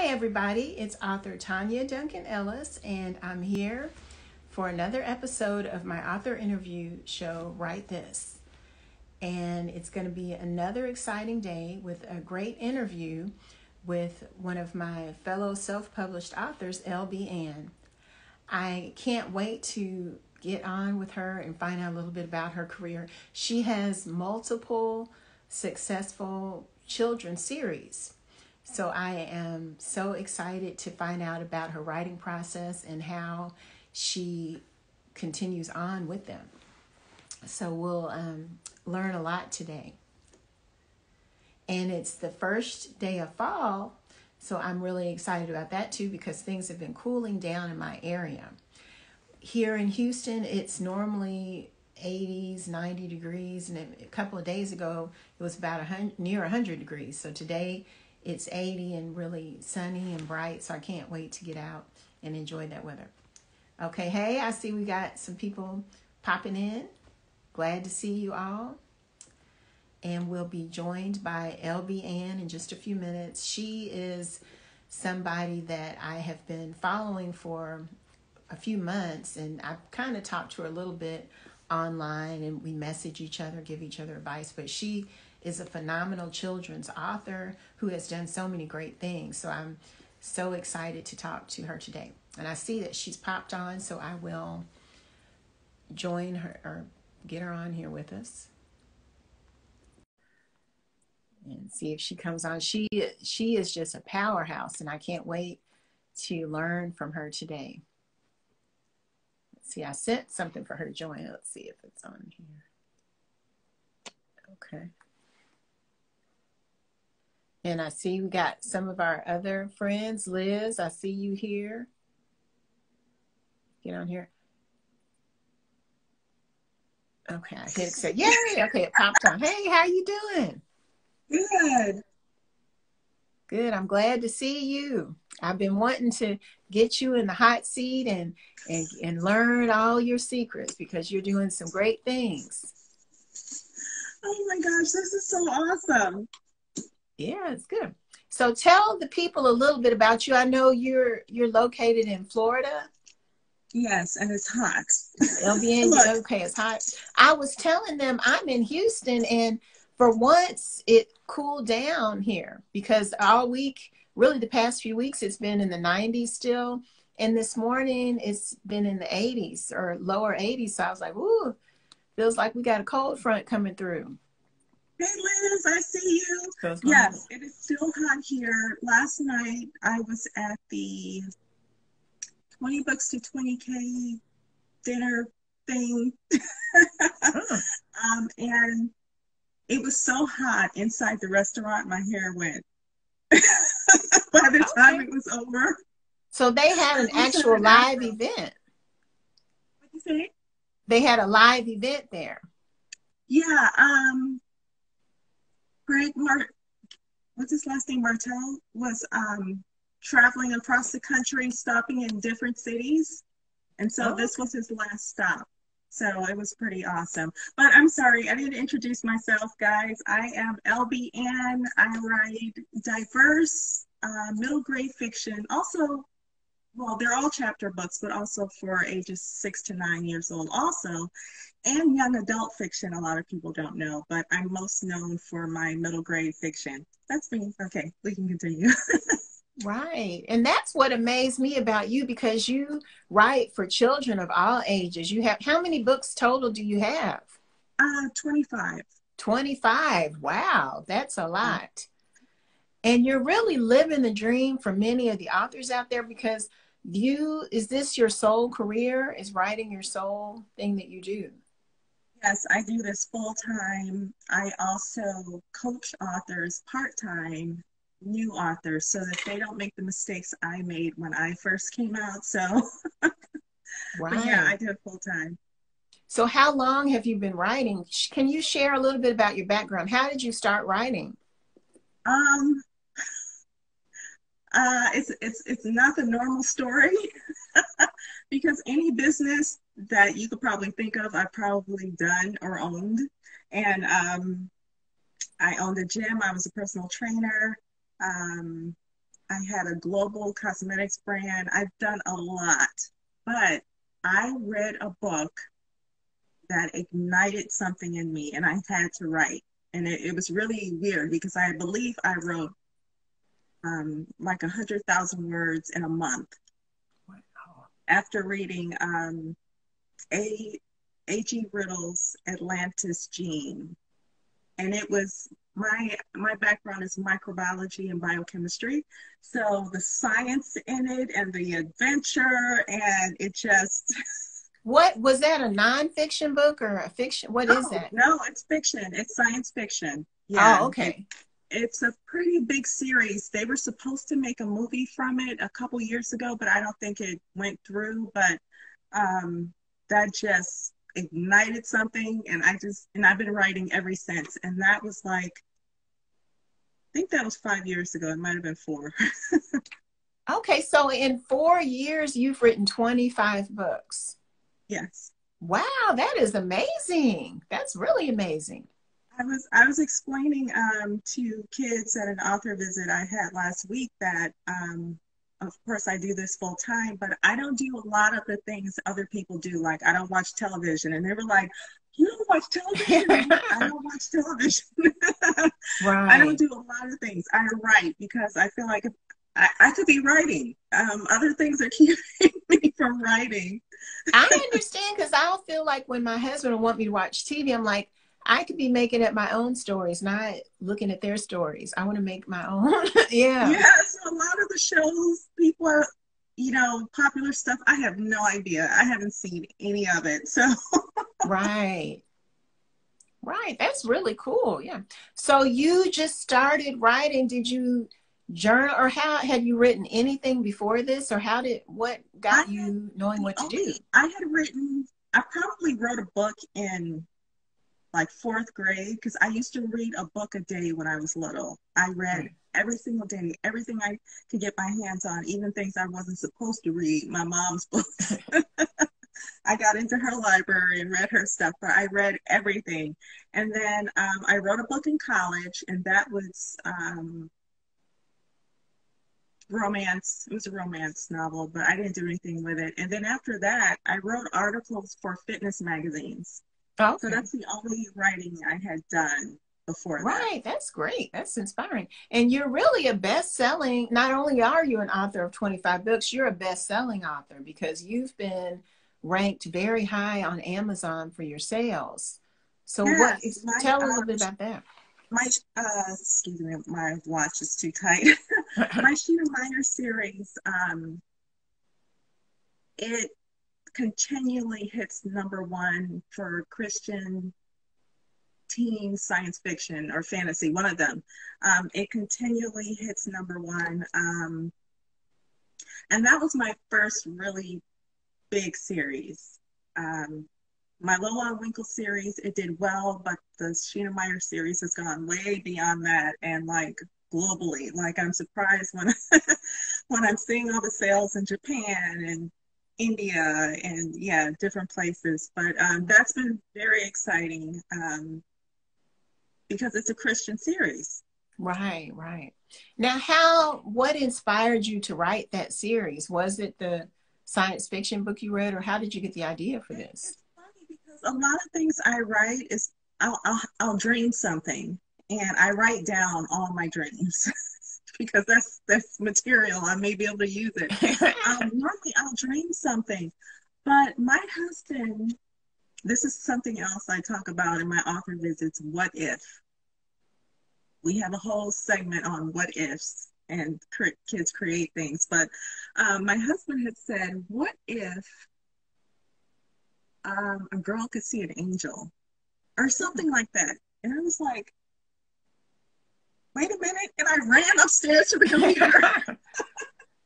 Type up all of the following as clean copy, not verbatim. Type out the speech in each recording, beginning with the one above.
Hi everybody, it's author Tonya Duncan Ellis, and I'm here for another episode of my author interview show, Write This. And it's going to be another exciting day with a great interview with one of my fellow self-published authors, LB Ann. I can't wait to get on with her and find out a little bit about her career. She has multiple successful children's series. So I am so excited to find out about her writing process and how she continues on with them. So we'll learn a lot today. And it's the first day of fall, so I'm really excited about that too because things have been cooling down in my area. Here in Houston, it's normally 80s, 90 degrees, and a couple of days ago, it was about near 100 degrees. So today, it's 80 and really sunny and bright, so I can't wait to get out and enjoy that weather. Okay, hey, I see we got some people popping in. Glad to see you all. And we'll be joined by LB Ann in just a few minutes. She is somebody that I have been following for a few months, and I've kind of talked to her a little bit online, and we message each other, give each other advice, but she is a phenomenal children's author who has done so many great things. So I'm so excited to talk to her today. And I see that she's popped on, so I will join her or get her on here with us and see if she comes on. She is just a powerhouse, and I can't wait to learn from her today. Let's see, I sent something for her to join. Let's see if it's on here. Okay. And I see we got some of our other friends. Liz, I see you here. Get on here. Okay, I hit accept. Yay! Okay, it popped on. Hey, how you doing? Good. Good. I'm glad to see you. I've been wanting to get you in the hot seat and learn all your secrets because you're doing some great things. Oh my gosh, this is so awesome. Yeah, it's good. So tell the people a little bit about you. I know you're located in Florida. Yes, and it's hot. LBN, okay, it's hot. I was telling them I'm in Houston, and for once it cooled down here because all week, really the past few weeks, it's been in the 90s still. And this morning it's been in the 80s or lower 80s. So I was like, ooh, feels like we got a cold front coming through. Hey Liz, I see you. Yes, it is still hot here. Last night I was at the 20 bucks to 20K dinner thing. And it was so hot inside the restaurant, my hair went. By the time it was over. So they had an actual live event. What did you say? They had a live event there. Yeah, what's his last name? Martel was traveling across the country, stopping in different cities. And so this was his last stop. So it was pretty awesome. But I'm sorry, I didn't introduce myself, guys. I am LB Ann. I write diverse middle grade fiction. Also, well, they're all chapter books, but also for ages 6 to 9 years old also. And young adult fiction, a lot of people don't know, but I'm most known for my middle grade fiction. That's me. Okay, we can continue. Right. And that's what amazed me about you because you write for children of all ages. You have, how many books total do you have? 25. 25. Wow, that's a lot. And you're really living the dream for many of the authors out there because is this your sole career? Is writing your sole thing that you do? Yes, I do this full time. I also coach authors part-time, new authors, so that they don't make the mistakes I made when I first came out. So, right. But yeah, I do it full time. So how long have you been writing? Can you share a little bit about your background? How did you start writing? It's not the normal story because any business that you could probably think of, I've probably done or owned. And I owned a gym. I was a personal trainer. I had a global cosmetics brand. I've done a lot, but I read a book that ignited something in me and I had to write. And it was really weird because I believe I wrote like 100,000 words in a month after reading A. A.G. Riddle's Atlantis Gene. And it was my background is microbiology and biochemistry. So the science in it and the adventure and it just What was that, a nonfiction book or a fiction? What is that? No, it's fiction. It's science fiction. Oh, Yeah. okay. It's a pretty big series. They were supposed to make a movie from it a couple years ago, but I don't think it went through. But that just ignited something, and I've been writing ever since. And that was like, I think that was 5 years ago. It might have been 4. Okay, so in 4 years, you've written 25 books. Yes. Wow, that is amazing. That's really amazing. I was explaining to kids at an author visit I had last week that of course I do this full time, but I don't do a lot of the things other people do. Like I don't watch television, and they were like, "You don't watch television?" I'm like, I don't watch television. Right. I don't do a lot of things. I write because I feel like if I could be writing. Other things are keeping me from writing. I understand, because I feel like when my husband will want me to watch TV, I'm like, I could be making up my own stories, not looking at their stories. I want to make my own. Yeah. Yeah, so a lot of the shows, people are, popular stuff, I have no idea. I haven't seen any of it. So Right. Right. That's really cool. Yeah. So you just started writing. Did you journal, or how had you written anything before this, or what got you knowing what to do? I probably wrote a book in like 4th grade because I used to read a book a day when I was little. I read every single day, everything I could get my hands on, even things I wasn't supposed to read, my mom's books. I got into her library and read her stuff, but I read everything. And then I wrote a book in college, and that was romance. It was a romance novel, but I didn't do anything with it. And then after that, I wrote articles for fitness magazines. Okay. So that's the only writing I had done before that. Right. That's great. That's inspiring. And you're really a best-selling, not only are you an author of 25 books, you're a best-selling author because you've been ranked very high on Amazon for your sales. So yes, tell a little bit about that. Excuse me, my watch is too tight. My Sheena Minor series, it continually hits #1 for Christian teen science fiction or fantasy, one of them. It continually hits #1. And that was my first really big series. My Lola Winkle series, it did well, but the Sheena Meyer series has gone way beyond that, and like globally. Like I'm surprised when when I'm seeing all the sales in Japan and India and different places. But that's been very exciting because it's a Christian series. Right, right. Now, what inspired you to write that series? Was it the science fiction book you read, or how did you get the idea for this? It's funny because a lot of things I write is I'll dream something and I write down all my dreams because that's material. I may be able to use it. Normally I'll dream something, but my husband, this is something else I talk about in my author visits. What if? We have a whole segment on what ifs and kids create things. But my husband had said, what if a girl could see an angel or something like that? And I was like, wait a minute. And I ran upstairs to the computer.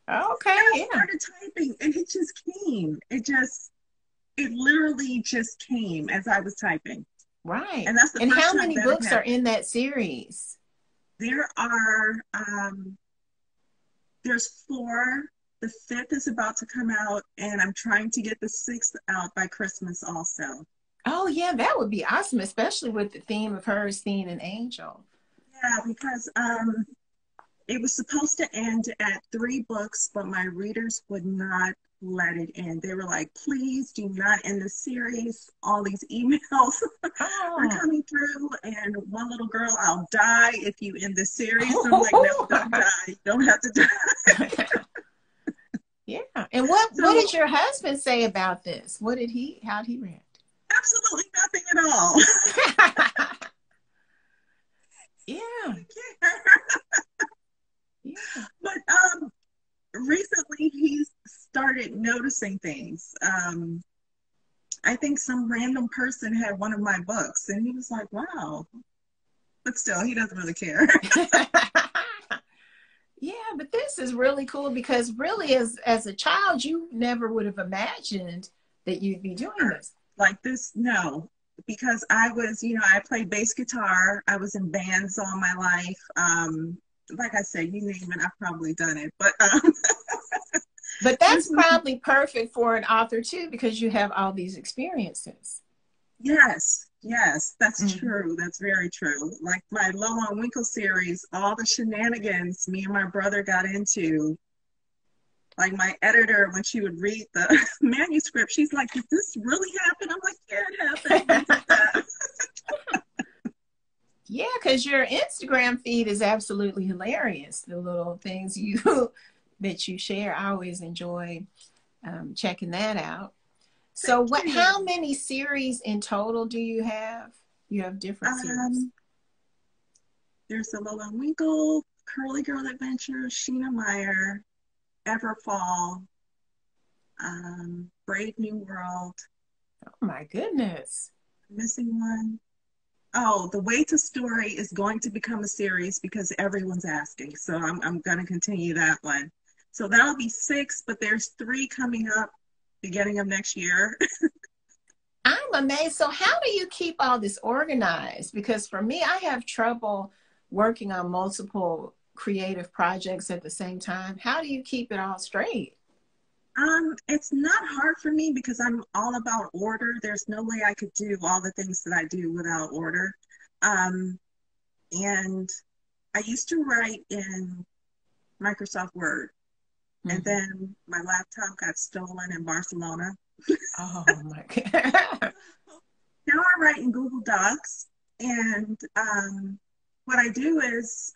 Okay. And I started typing and it just came. It literally just came as I was typing. Right. And that's the and first how time many that books are in that series? There are, there's 4. The 5th is about to come out, and I'm trying to get the 6th out by Christmas also. Oh, yeah, that would be awesome, especially with the theme of her seeing an angel. Yeah, because it was supposed to end at 3 books, but my readers would not let it end. They were like, please do not end the series. All these emails were Oh. coming through. And one little girl, I'll die if you end the series. I'm like, no, don't die. You don't have to die. Yeah. And what So did your husband say about this? How'd he react? absolutely nothing at all. Yeah. Yeah. But recently he's started noticing things. I think some random person had one of my books and he was like, wow. But still, he doesn't really care. Yeah, but this is really cool because really as a child, you never would have imagined that you'd be doing this. Like this, no. Because I was, I played bass guitar. I was in bands all my life. Like I said, you name it, I've probably done it. But But that's probably perfect for an author too, because you have all these experiences. yes, that's true. That's very true. Like my Low on Winkle series, all the shenanigans me and my brother got into. Like my editor, when she would read the manuscript, she's like, did this really happen? I'm like, yeah, it happened. Yeah, because your Instagram feed is absolutely hilarious. The little things that you share, I always enjoy checking that out. So how many series in total do you have? You have different series. There's the Low on Winkle, Curly Girl Adventure, Sheena Meyer, Everfall, Brave New World. Oh my goodness. Missing one. Oh, The Way to Story is going to become a series because everyone's asking. So I'm going to continue that one. So that'll be 6, but there's 3 coming up beginning of next year. I'm amazed. So how do you keep all this organized? Because for me, I have trouble working on multiple creative projects at the same time. How do you keep it all straight? It's not hard for me because I'm all about order. There's no way I could do all the things that I do without order. And I used to write in Microsoft Word, and then my laptop got stolen in Barcelona. Oh my God. Now I write in Google Docs, and what I do is,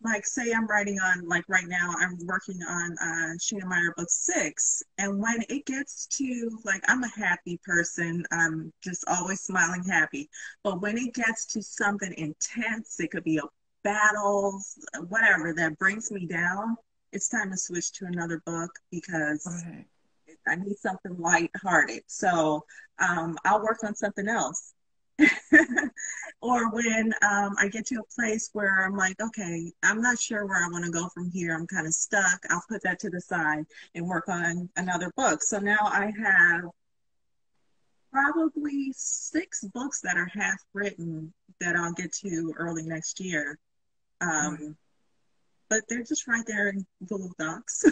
like, say I'm writing on, like right now, I'm working on Sheena Meyer book 6. And when it gets to, like, I'm a happy person, I'm just always smiling happy. But when it gets to something intense, it could be a battle, whatever, that brings me down, it's time to switch to another book because I need something lighthearted. So I'll work on something else. Or when I get to a place where I'm like, okay, I'm not sure where I want to go from here. I'm kind of stuck. I'll put that to the side and work on another book. So now I have probably 6 books that are half written that I'll get to early next year. But they're just right there in Google Docs.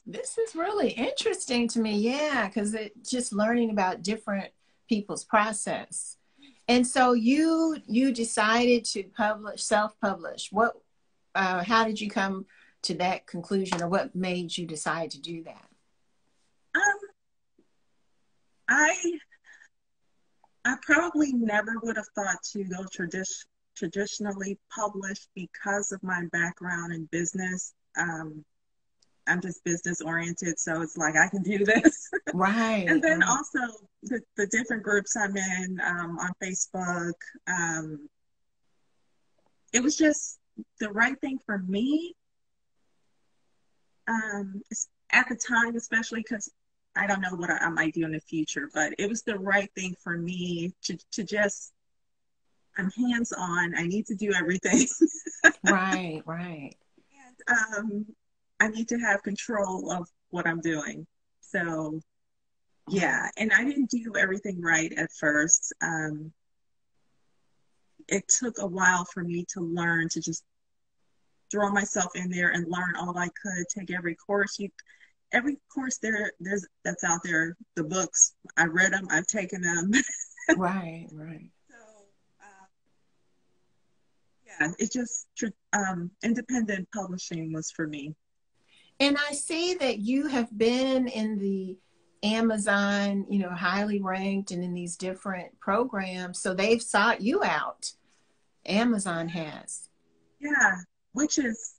This is really interesting to me. Yeah, because it's just learning about different people's process. And so you decided to self-publish. How did you come to that conclusion, or what made you decide to do that? I probably never would have thought to go traditionally published because of my background in business. I'm just business oriented, so it's like I can do this. Right. And then also the different groups I'm in on Facebook. It was just the right thing for me at the time, especially because I don't know what I might do in the future, but it was the right thing for me to just, I'm hands-on. I need to do everything. Right. And I need to have control of what I'm doing. So yeah, and I didn't do everything right at first. It took a while for me to learn to just throw myself in there and learn all I could, take every course there's that's out there, the books, I read them, I've taken them. Right. So yeah, it just independent publishing was for me. And I see that you have been in the Amazon, highly ranked and in these different programs. So they've sought you out. Amazon has. Yeah, which is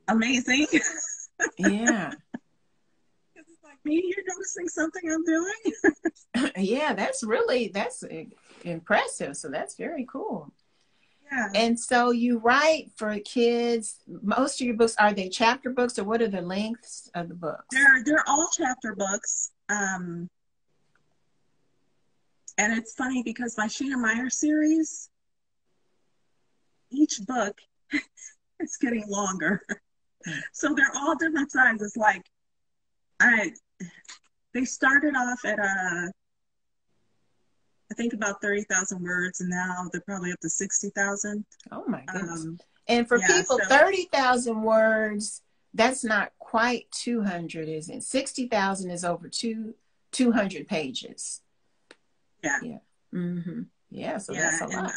amazing. Yeah. It's like, me, you're noticing something I'm doing. Yeah, that's impressive. So that's very cool. Yeah. And so you write for kids. Most of your books, are they chapter books, or what are the lengths of the books? They're all chapter books. And it's funny because my Sheena Meyer series, each book is getting longer. So they're all different sizes. Like they started off at I think about 30,000 words, and now they're probably up to 60,000. Oh my goodness. And for people, so 30,000 words, that's not quite 200, is it? 60,000 is over 200 pages. Yeah. Yeah. Mm-hmm. Yeah, so yeah, that's a lot.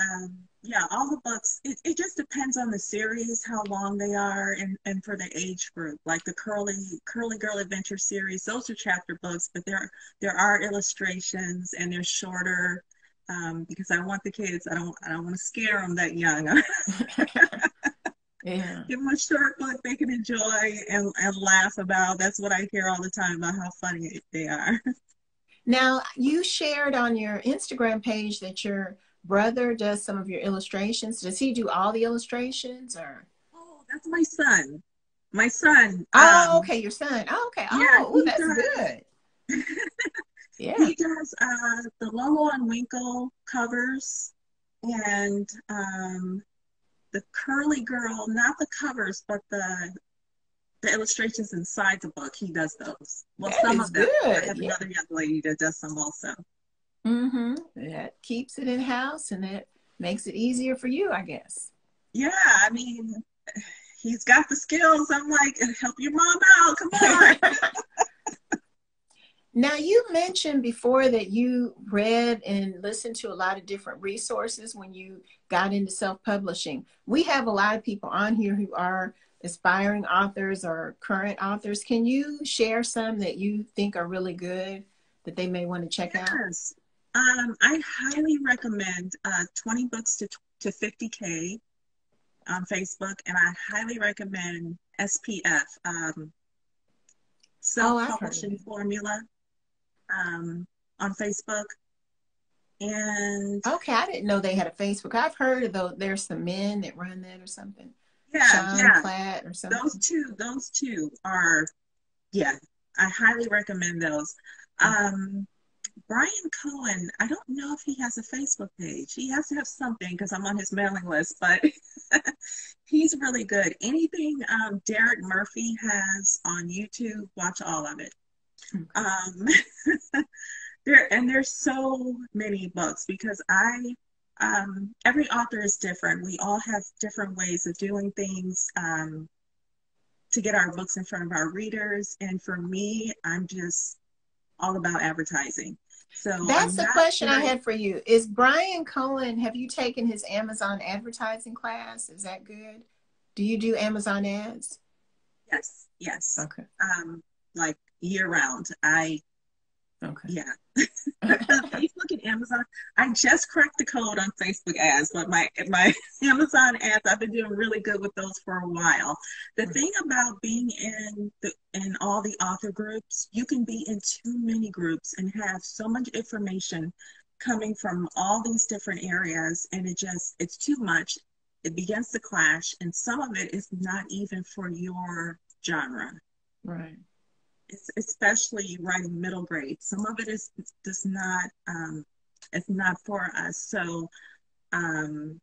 Yeah, all the books, it just depends on the series, how long they are, and for the age group. Like the Curly Girl Adventure series, those are chapter books, but there are illustrations, and they're shorter, because I want the kids, I don't want to scare them that young. Yeah. Give them a short book they can enjoy and laugh about. That's what I hear all the time about how funny they are. Now, you shared on your Instagram page that your brother does some of your illustrations. Does he do all the illustrations, or? Oh, that's my son. My son. Oh, okay, your son. Oh, okay. Yeah, Oh, that's good. Yeah. He does the Lolo and Winkle covers, and the Curly Girl, not the covers, but the illustrations inside the book. He does those. Well, That some is of them. good. I have another young lady that does some also. Mm-hmm. That keeps it in house, and that makes it easier for you, I guess. Yeah, I mean, he's got the skills. I'm like, help your mom out. Come on. Now, you mentioned before that you read and listened to a lot of different resources when you got into self-publishing. We have a lot of people on here who are aspiring authors or current authors. Can you share some that you think are really good that they may want to check out? Yes. I highly recommend 20 Books to 50K on Facebook, and I highly recommend SPF, Self-Publishing Formula, on Facebook. And okay, I didn't know they had a Facebook. I've heard of those. There's some men that run that or something. Yeah, Sean Platt or something. Those two are, yeah, I highly recommend those. Brian Cohen, I don't know if he has a Facebook page. He has to have something because I'm on his mailing list, but he's really good. Anything Derek Murphy has on YouTube, watch all of it. There's so many books because every author is different. We all have different ways of doing things to get our books in front of our readers. And for me, I'm just all about advertising. So that's the question I had for you. Is Brian Cohen, have you taken his Amazon advertising class? Is that good? Do you do Amazon ads? Yes. Okay. Like year round. Okay. Yeah. Facebook and Amazon. I just cracked the code on Facebook ads, but my Amazon ads, I've been doing really good with those for a while. The thing about being in all the author groups, you can be in too many groups and have so much information coming from all these different areas, and it's too much. It begins to clash, and some of it is not even for your genre. Right. Especially writing middle grade. Some of it is just not, it's not for us. So I'm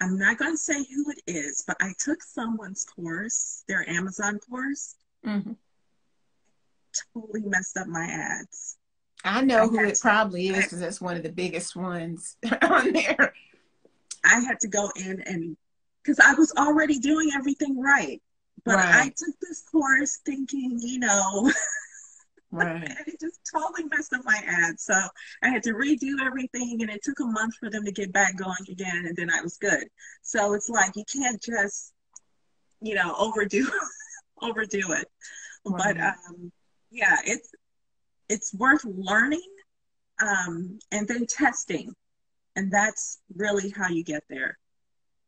not going to say who it is, but I took someone's course, their Amazon course, totally messed up my ads. I know who it probably is because that's one of the biggest ones on there. I had to go in and, because I was already doing everything right. But I took this course thinking, Right. And it just totally messed up my ad. So I had to redo everything, and it took a month for them to get back going again, and then I was good. So it's like you can't just, overdo overdo it. But Right. yeah, it's worth learning, and then testing, and that's really how you get there.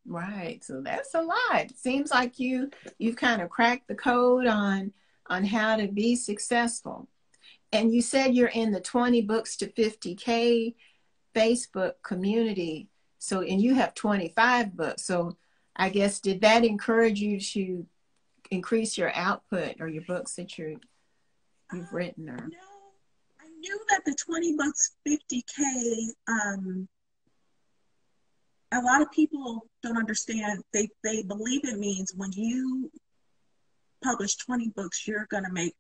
Right. So that's a lot. Seems like you've kind of cracked the code on how to be successful. And you said you're in the 20 books to 50K Facebook community. So, and you have 25 books. So I guess, did that encourage you to increase your output or your books that you've written? Or No, I knew that the 20 books 50K, a lot of people don't understand. They believe it means when you publish 20 books, you're going to make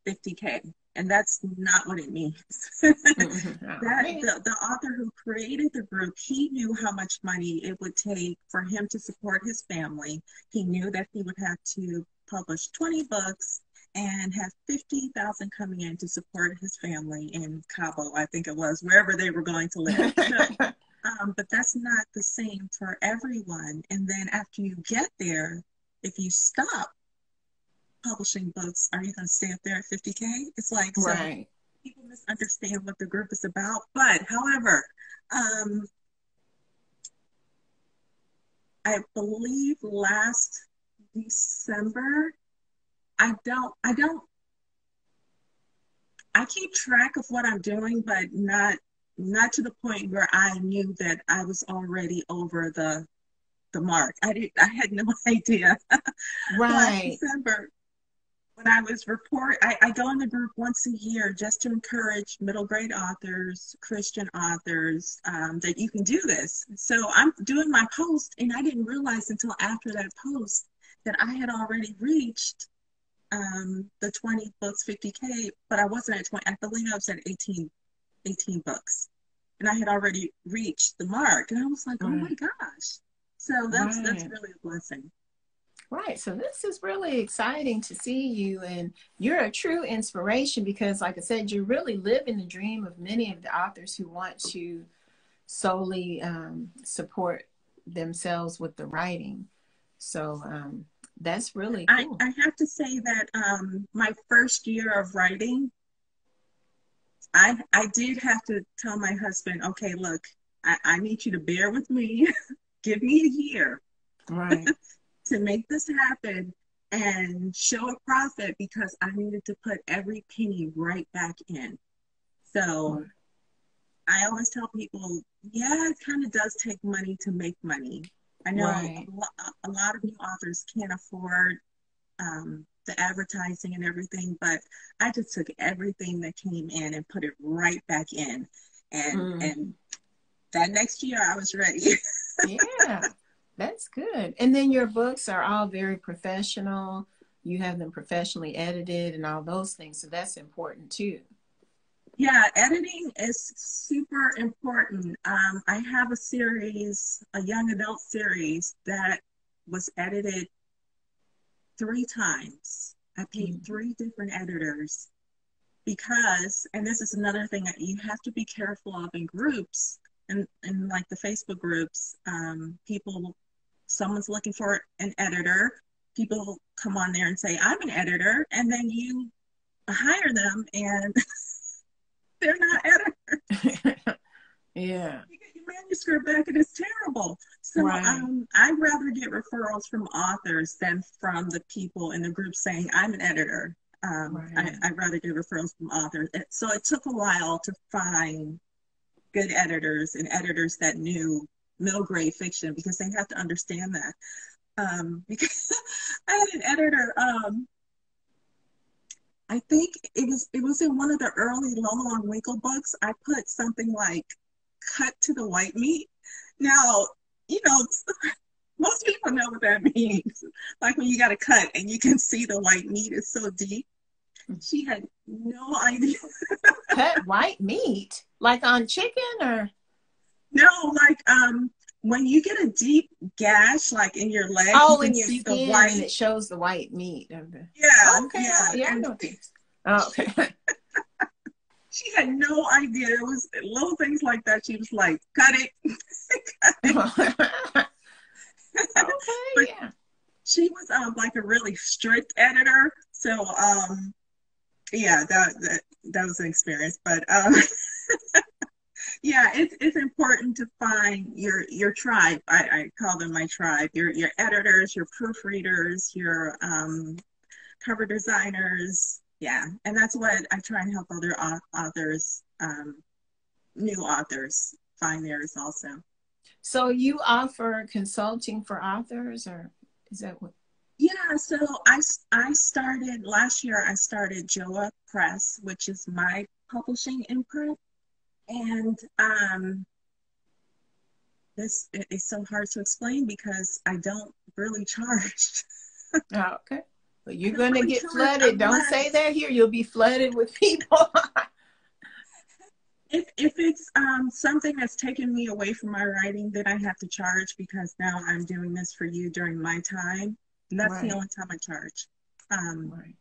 50K. And that's not what it means. The author who created the group, he knew how much money it would take for him to support his family. He knew that he would have to publish 20 books and have 50,000 coming in to support his family in Cabo, I think it was, wherever they were going to live. So, but that's not the same for everyone. And then after you get there, if you stop publishing books, are you going to stay up there at 50K? It's like, so right. people misunderstand what the group is about. But however, I believe last December, I keep track of what I'm doing, but not to the point where I knew that I was already over the mark. I had no idea. Last Right. December, when I was I go in the group once a year just to encourage middle grade authors, Christian authors, that you can do this. So I'm doing my post, and I didn't realize until after that post that I had already reached the 20 books, 50K, but I wasn't at 20. I believe I was at 18 books, and I had already reached the mark. And I was like, oh my gosh. So that's really a blessing. Right. So this is really exciting to see you, and you're a true inspiration because, like I said, you're really living the dream of many of the authors who want to solely support themselves with the writing. So that's really cool. I have to say that my first year of writing, I did have to tell my husband, okay, look, I need you to bear with me. Give me a year. Right. To make this happen and show a profit, because I needed to put every penny right back in. So I always tell people, yeah, it kind of does take money to make money. I know a lot of new authors can't afford the advertising and everything, but I just took everything that came in and put it right back in. And that next year I was ready. Yeah. That's good. And then your books are all very professional. You have them professionally edited and all those things. So that's important too. Yeah, editing is super important. I have a series, a young adult series, that was edited 3 times. I paid 3 different editors because, and this is another thing that you have to be careful of in groups, and like the Facebook groups, someone's looking for an editor. People come on there and say, I'm an editor, and then you hire them and they're not editors. Yeah. You get your manuscript back and it's terrible. So I'd rather get referrals from authors than from the people in the group saying, I'm an editor. I'd rather get referrals from authors. So it took a while to find good editors and editors that knew middle grade fiction, because they have to understand that. Because I had an editor, I think it was in one of the early Lolo and Winkle books. I put something like cut to the white meat. Now, most people know what that means. Like when you got to cut and you can see the white meat is so deep. She had no idea. Cut white meat? Like on chicken or? No, like when you get a deep gash, like in your leg, you can in your see skin, the white. And it shows the white meat. Yeah. Okay. Yeah. I know this. Oh, okay. She had no idea. It was little things like that. She was like, cut it. Cut it. Okay, But yeah. she was like a really strict editor. So yeah, that was an experience. But yeah, it's important to find your tribe. I call them my tribe. Your editors, your proofreaders, your cover designers. Yeah, and that's what I try and help other authors, new authors, find theirs also. So you offer consulting for authors, or is that what? Yeah, so I started last year. I started Joa Press, which is my publishing imprint, and this is so hard to explain because I don't really charge. Oh, okay. Well, I you're don't going to really get charge flooded. Don't say unless that here. You'll be flooded with people. if it's something that's taken me away from my writing, then I have to charge because now I'm doing this for you during my time. And that's the Right, only time I charge. Um, right.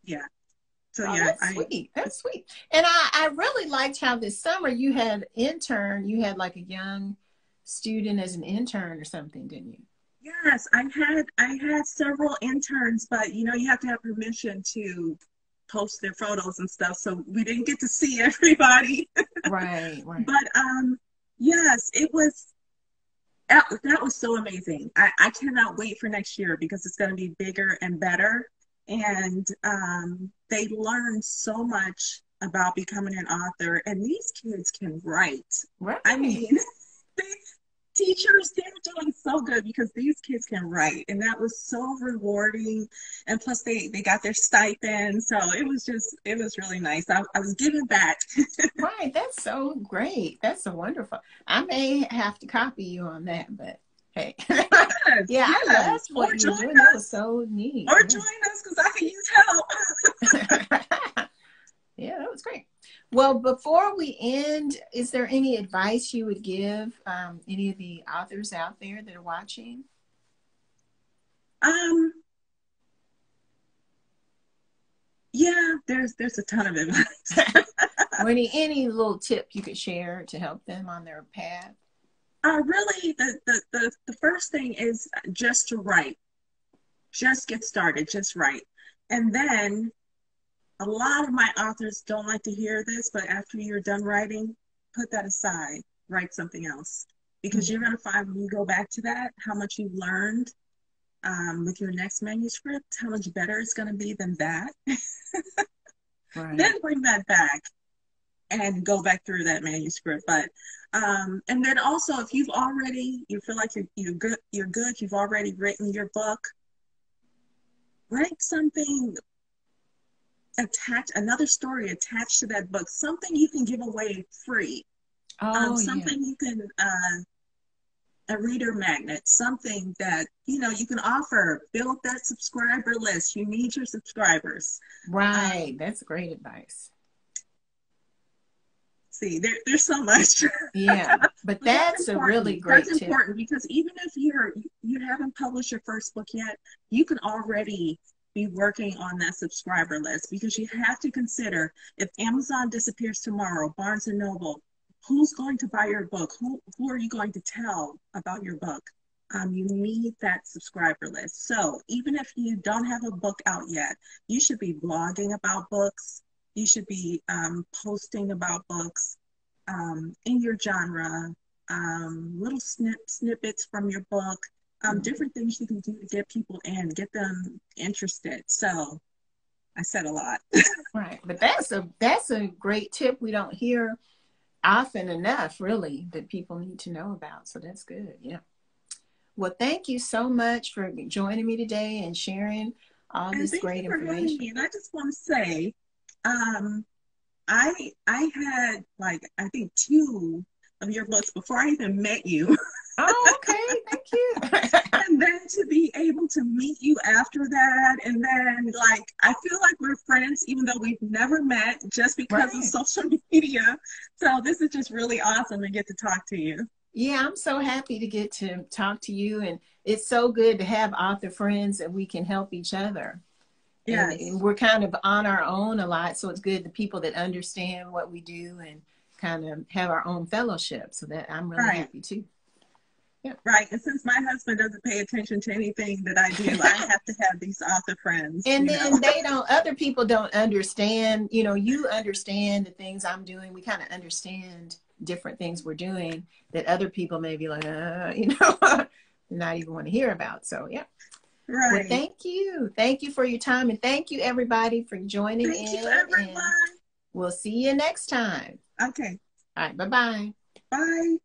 yeah. So Oh, yeah, that's sweet. That's sweet. And I really liked how this summer you had you had like a young student as an intern or something, didn't you? yes, I had several interns, but you know you have to have permission to post their photos and stuff. So we didn't get to see everybody. Right, right. But yes, that was so amazing. I cannot wait for next year because it's going to be bigger and better. And they learn so much about becoming an author. And these kids can write. I Right. mean, they, teachers, they're doing so good because these kids can write. And that was so rewarding. And plus, they got their stipend. So it was really nice. I was giving back. Right. That's so great. That's so wonderful. I may have to copy you on that, but hey. Yes, Yeah, I yes. loved what you were doing. That was so neat. Or Yeah. join us because I can use help. Yeah, that was great. Well, before we end, is there any advice you would give any of the authors out there that are watching? Um, yeah, there's a ton of advice. Or any little tip you could share to help them on their path? Really, the first thing is just to write. Just get started, just write. And then a lot of my authors don't like to hear this, but after you're done writing, put that aside, write something else. Because you're going to find when you go back to that, how much you've learned with your next manuscript, how much better it's going to be than that. Right. Then bring that back and go back through that manuscript. But and then also, if you feel like you're good, you've already written your book, write something another story attached to that book, something you can give away free. Oh, yeah. Something you can a reader magnet, something that you can offer. Build that subscriber list. You need your subscribers. Right. That's great advice. See, there's so much. Yeah, but that's a really great That's tip. important because even if you haven't published your first book yet, you can already be working on that subscriber list because you have to consider if Amazon disappears tomorrow, Barnes and Noble, who's going to buy your book? Who are you going to tell about your book? You need that subscriber list. So even if you don't have a book out yet, you should be blogging about books. You should be posting about books in your genre, little snippets from your book, different things you can do to get people in, get them interested. So I said a lot. Right, but that's a great tip we don't hear often enough, really, that people need to know about. So that's good. Yeah. Well, thank you so much for joining me today and sharing all this great information. And I just want to say, I had like I think 2 of your books before I even met you. Oh, okay. Thank you. And then to be able to meet you after that, and then like I feel like we're friends even though we've never met just because of social media. So this is just really awesome to get to talk to you. Yeah, I'm so happy to get to talk to you, and it's so good to have author friends that we can help each other. Yes. And we're kind of on our own a lot. So it's good the people that understand what we do and kind of have our own fellowship. So that I'm really Right. happy too. Yeah. Right. And since my husband doesn't pay attention to anything that I do, I have to have these author friends, And you know. then other people don't understand, you understand the things I'm doing. We kind of understand different things we're doing that other people may be like, not even want to hear about. So, yeah. Well, Right. thank you. Thank you for your time. And thank you, everybody, for joining Thank you, in. everyone. And we'll see you next time. Okay. All right. Bye-bye. Bye.